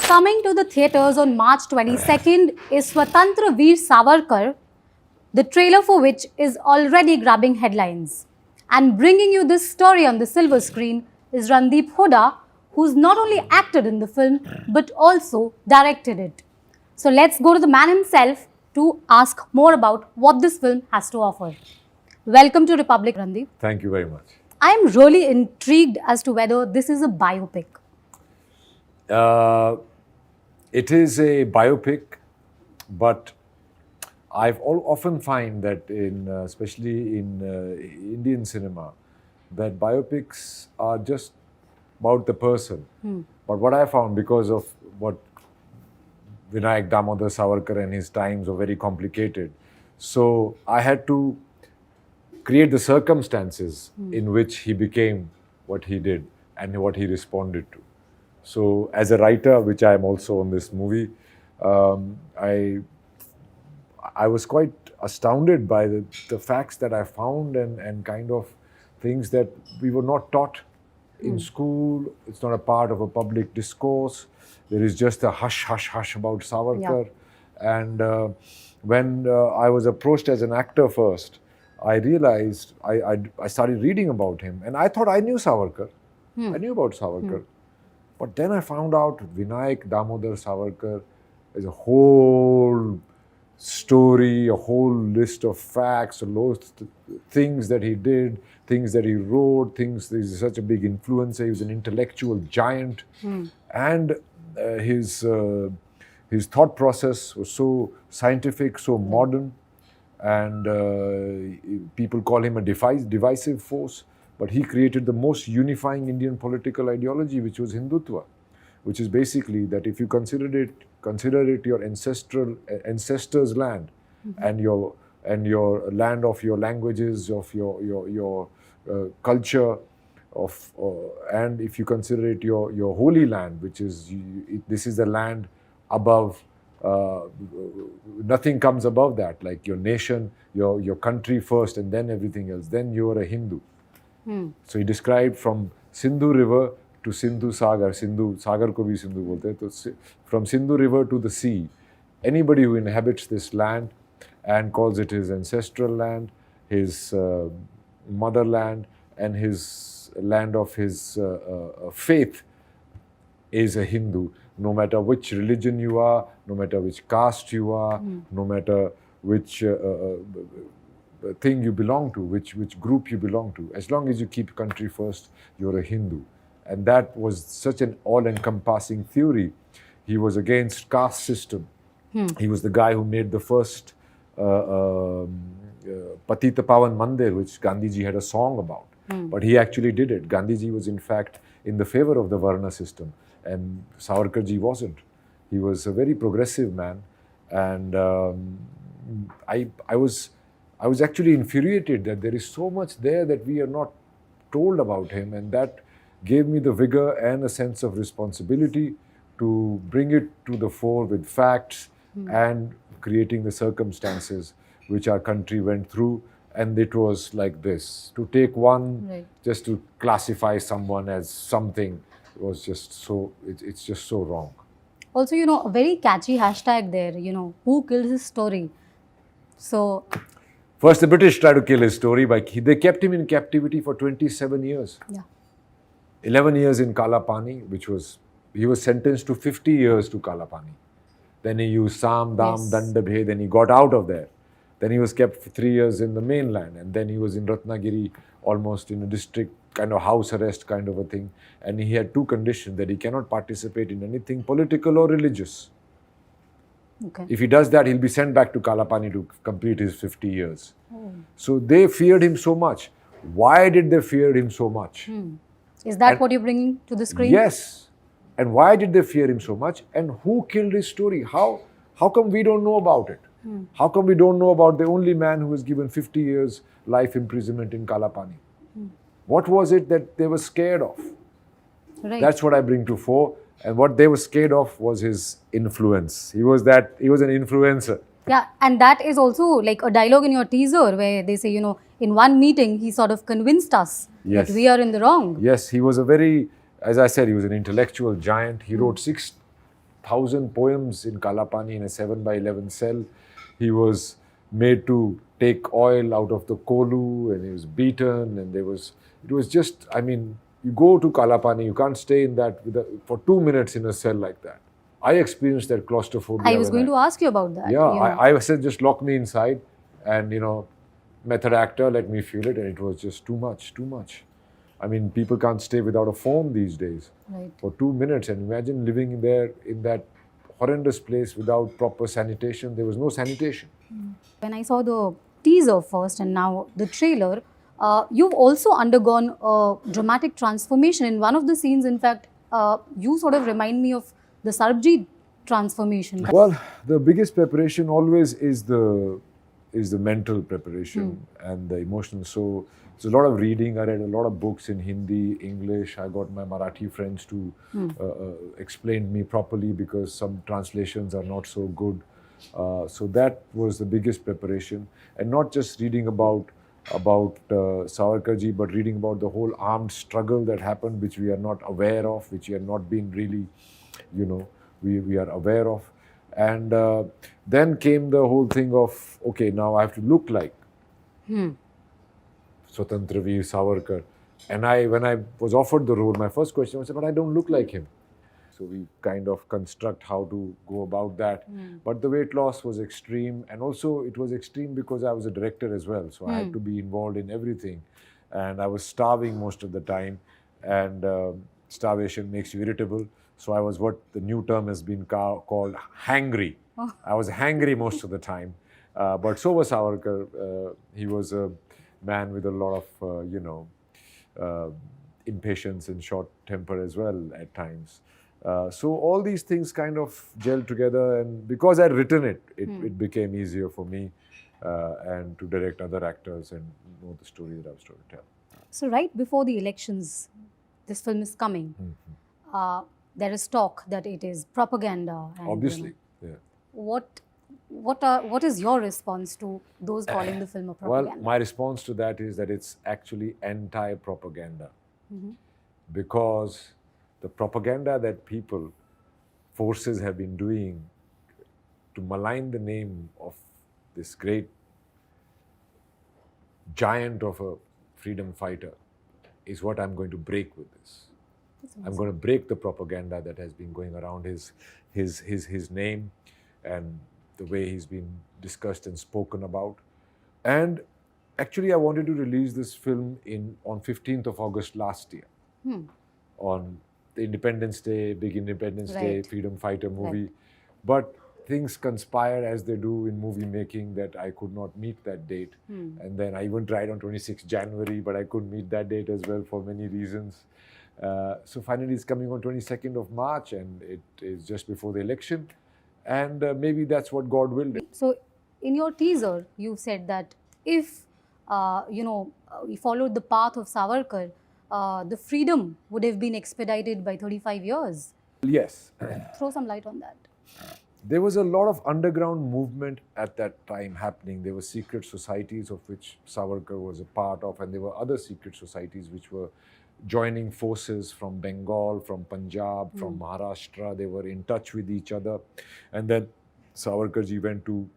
Coming to the theatres on March 22nd is Swatantra Veer Savarkar, the trailer for which is already grabbing headlines. And bringing you this story on the silver screen is Randeep Hooda, who's not only acted in the film but also directed it. So let's go to the man himself to ask more about what this film has to offer. Welcome to Republic, Randeep. Thank you very much. I am really intrigued as to whether this is a biopic. It is a biopic, but I've often find that especially in Indian cinema, that biopics are just about the person. But what I found, because of what Vinayak Damodar Savarkar and his times were very complicated, so I had to create the circumstances in which he became what he did and what he responded to. So as a writer, which I am also on this movie, I was quite astounded by the facts that I found and kind of things that we were not taught in school. It's not a part of a public discourse. There is just a hush, hush, hush about Savarkar. Yeah. And when I was approached as an actor first, I realized, I started reading about him, and I thought I knew Savarkar. I knew about Savarkar. But then I found out Vinayak Damodar Savarkar is a whole story, a whole list of facts, a lot of things that he did, things that he wrote, he's such a big influencer, he was an intellectual giant. And his thought process was so scientific, so modern, and people call him a divisive force. But he created the most unifying Indian political ideology, which was Hindutva, which is basically that if you consider it your ancestors' land, and your land of your languages, of your culture, and if you consider it your holy land, which is this is the land above. Nothing comes above that, like your nation, your country first, and then everything else. Then you are a Hindu. So he described from Sindhu River to Sindhu Sagar. Sindhu Sagar ko bhi Sindhu bolte hain. So from Sindhu River to the sea, anybody who inhabits this land and calls it his ancestral land, his motherland, and his land of his faith is a Hindu. No matter which religion you are, no matter which caste you are, no matter which thing you belong to, which group you belong to, as long as you keep country first, you're a Hindu. And that was such an all-encompassing theory. He was against caste system. He was the guy who made the first Patita Pavan Mandir, which Gandhiji had a song about. But he actually did it. Gandhiji was in fact in the favor of the Varna system, and Savarkarji wasn't. He was a very progressive man, and I was actually infuriated that there is so much there that we are not told about him, and that gave me the vigor and a sense of responsibility to bring it to the fore with facts and creating the circumstances which our country went through. And it was like this. To take one, just to classify someone as something, was just so, it's just so wrong. Also, a very catchy hashtag there, who killed his story? So first, the British tried to kill his story they kept him in captivity for 27 years. Yeah. 11 years in Kala Pani, he was sentenced to 50 years to Kala Pani. Then he used Sam, Dam, Danda, Bhed, then he got out of there. Then he was kept for 3 years in the mainland, and then he was in Ratnagiri, almost in a district, kind of house arrest kind of a thing. And he had two conditions, that he cannot participate in anything political or religious. Okay. If he does that, he'll be sent back to Kalapani to complete his 50 years. So they feared him so much. Why did they fear him so much? Is that what you're bringing to the screen? Yes. And why did they fear him so much? And who killed his story? How come we don't know about it? How come we don't know about the only man who was given 50 years life imprisonment in Kalapani? What was it that they were scared of? Right. That's what I bring to fore. And what they were scared of was his influence. He was an influencer. Yeah, and that is also like a dialogue in your teaser where they say, in one meeting, he sort of convinced us that we are in the wrong. Yes, he was a very, as I said, he was an intellectual giant. He wrote 1,000 poems in Kalapani in a 7x11 cell. He was made to take oil out of the kolu, and he was beaten, and it was just, I mean, you go to Kalapani, you can't stay in that for 2 minutes in a cell like that. I experienced that claustrophobia. I was going to ask you about that. Yeah, I said, just lock me inside, and method actor, let me feel it, and it was just too much. I mean, people can't stay without a phone these days for 2 minutes, and imagine living there in that horrendous place without proper sanitation. There was no sanitation. When I saw the teaser first and now the trailer, you've also undergone a dramatic transformation. In one of the scenes, in fact, you sort of remind me of the Sarbjeet transformation. Well, the biggest preparation always is the mental preparation and the emotional. So it's a lot of reading. I read a lot of books in Hindi, English. I got my Marathi friends to explain me properly because some translations are not so good. So that was the biggest preparation, and not just reading about Savarkarji, but reading about the whole armed struggle that happened, which we are not aware of, which we have not been really, we are aware of. And then came the whole thing of, okay, now I have to look like Swatantra Veer Savarkar. And when I was offered the role, my first question was, but I don't look like him. So we kind of construct how to go about that. But the weight loss was extreme, and also it was extreme because I was a director as well. So I had to be involved in everything, and I was starving most of the time, and starvation makes you irritable. So I was what the new term has been called hangry. I was hangry most of the time, but so was Savarkar. He was a man with a lot of impatience and short temper as well at times. So all these things kind of gelled together, and because I'd written it became easier for me and to direct other actors and know the story that I was trying to tell. So right before the elections, this film is coming. There is talk that it is propaganda. And, obviously, yeah. What is your response to those calling the film a propaganda? Well, my response to that is that it's actually anti-propaganda, because the propaganda that forces have been doing to malign the name of this great giant of a freedom fighter is what I'm going to break with this. I'm going to break the propaganda that has been going around his name and the way he's been discussed and spoken about. And actually, I wanted to release this film on 15th of August last year, on the Independence Day, big Independence Day, freedom fighter movie. But things conspire as they do in movie making that I could not meet that date. And then I even tried on 26th January, but I couldn't meet that date as well for many reasons. So finally it's coming on 22nd of March, and it is just before the election. And maybe that's what God willed. So in your teaser, you said that if, we followed the path of Savarkar, the freedom would have been expedited by 35 years. Yes. Throw some light on that. There was a lot of underground movement at that time happening. There were secret societies of which Savarkar was a part of, and there were other secret societies which were joining forces from Bengal, from Punjab, from Maharashtra. They were in touch with each other. And then Savarkarji went to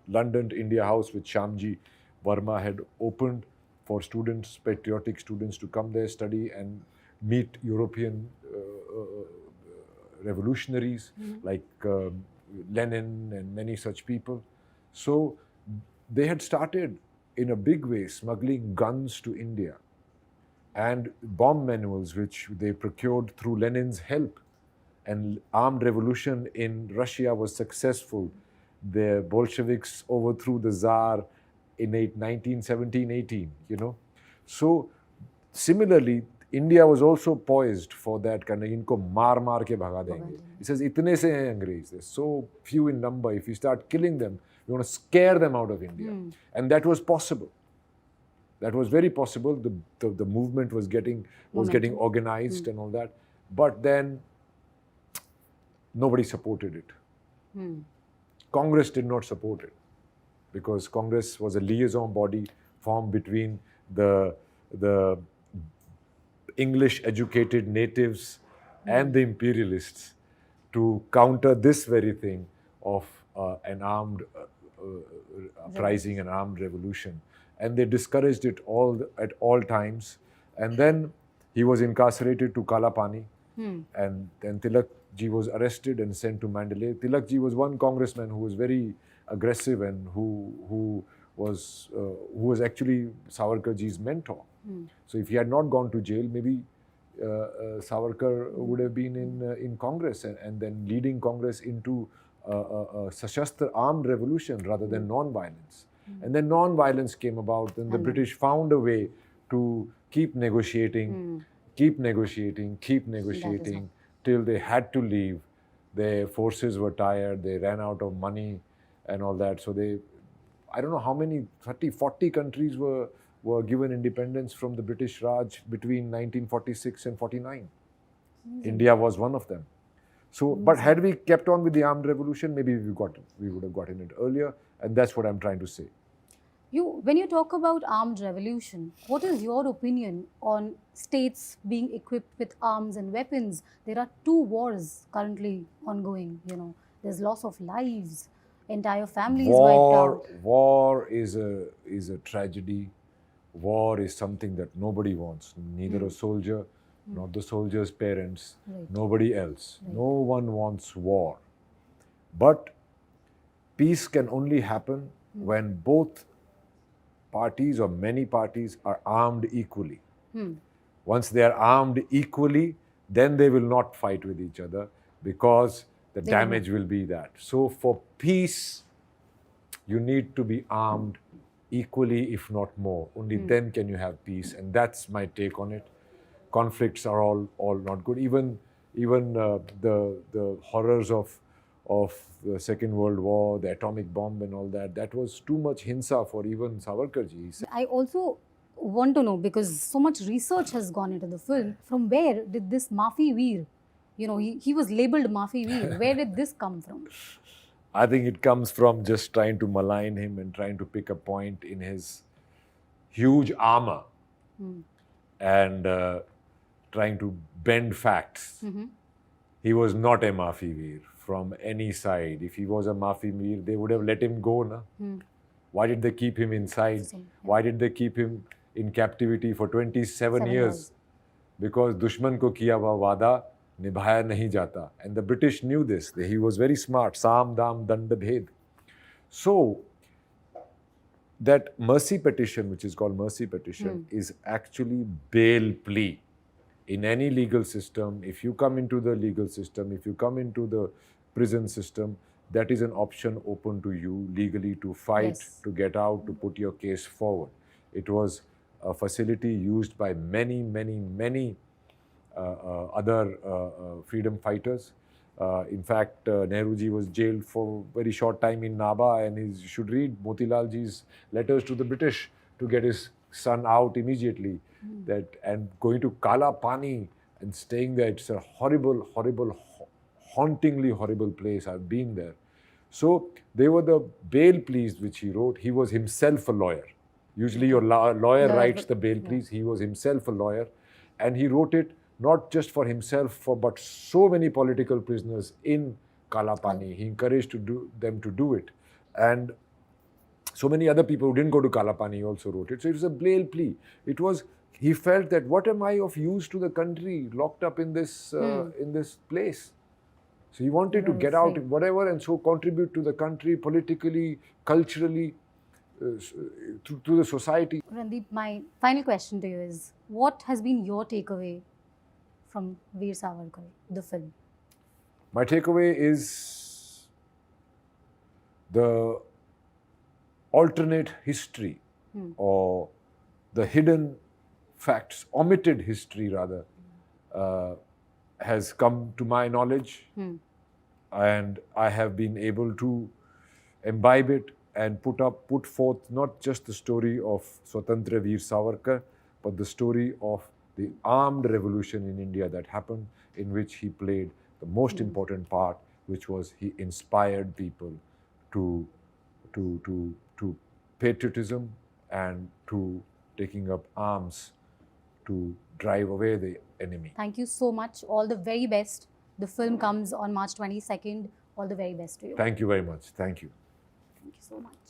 London India House, which Shyamji Verma had opened for students, patriotic students, to come there, study and meet European revolutionaries like Lenin and many such people. So they had started in a big way smuggling guns to India and bomb manuals, which they procured through Lenin's help. And armed revolution in Russia was successful. The Bolsheviks overthrew the Tsar in 1917-18, So similarly, India was also poised for that kind of, inko maar ke bhaga denge. It says, itne se hain Angrez. They're so few in number. If you start killing them, you want to scare them out of India. And that was possible. That was very possible. The movement was getting organized and all that. But then nobody supported it. Congress did not support it, because Congress was a liaison body formed between the English-educated natives and the imperialists to counter this very thing of an armed uprising, an armed revolution. And they discouraged it at all times. And then he was incarcerated to Kalapani. And then Tilak ji was arrested and sent to Mandalay. Tilak ji was one congressman who was very aggressive and who was actually Savarkar ji's mentor. So if he had not gone to jail, maybe Savarkar would have been in Congress and then leading Congress into a Sashastra armed revolution rather than non-violence. And then non-violence came about. Then the British found a way to keep negotiating, till they had to leave. Their forces were tired. They ran out of money and all that. So I don't know how many, 30, 40 countries were given independence from the British Raj between 1946 and 49. India was one of them. So, but had we kept on with the armed revolution, maybe we would have gotten it earlier, and that's what I'm trying to say. When you talk about armed revolution, what is your opinion on states being equipped with arms and weapons? There are 2 wars currently ongoing, there's loss of lives, entire families wiped out. War is a tragedy. War is something that nobody wants, neither a soldier, not the soldier's parents, nobody else. No one wants war. But peace can only happen when both parties or many parties are armed equally. Once they are armed equally, then they will not fight with each other because the damage will be that. So for peace, you need to be armed equally, if not more. Only then can you have peace, and that's my take on it. Conflicts are all not good. Even the horrors of the Second World War, the atomic bomb and all that, that was too much hinsa for even Savarkar ji. I also want to know, because so much research has gone into the film, from where did this Mafiveer, he was labelled Mafiveer, where did this come from? I think it comes from just trying to malign him and trying to pick a point in his huge armor and trying to bend facts. He was not a Mafiveer from any side. If he was a Mafiveer, they would have let him go. Na? Why did they keep him inside? Why did they keep him in captivity for 27 years? Because Dushman ko kiya hua wada nibhaya nahi jata. And the British knew this. He was very smart. Sam, dam, dand, bhed. So, that mercy petition, which is called mercy petition, is actually bail plea. In any legal system, if you come into the legal system, if you come into the prison system, that is an option open to you legally to fight, to get out, to put your case forward. It was a facility used by many other freedom fighters. In fact, Nehruji was jailed for a very short time in Naba, and you should read Motilal ji's letters to the British to get his son out immediately. And going to Kala Pani and staying there, it's a horrible, hauntingly horrible place. I've been there. So they were the bail pleas which he wrote. He was himself a lawyer. Usually your lawyer writes the bail pleas. He was himself a lawyer, and he wrote it not just for himself, but so many political prisoners in Kalapani. He encouraged them to do it. And so many other people who didn't go to Kalapani also wrote it. So it was a bail plea. He felt that what am I of use to the country locked up in this place? So he wanted to get out, whatever, and so contribute to the country politically, culturally, to the society. Randeep, my final question to you is, what has been your takeaway from Veer Savarkar, the film? My takeaway is the alternate history or the hidden facts, omitted history rather, has come to my knowledge, and I have been able to imbibe it and put forth not just the story of Swatantra Veer Savarkar, but the story of the armed revolution in India that happened, in which he played the most important part, which was he inspired people to patriotism and to taking up arms to drive away the enemy. Thank you so much. All the very best The film comes on March 22nd. All the very best to you. Thank you very much. Thank you. Thank you so much.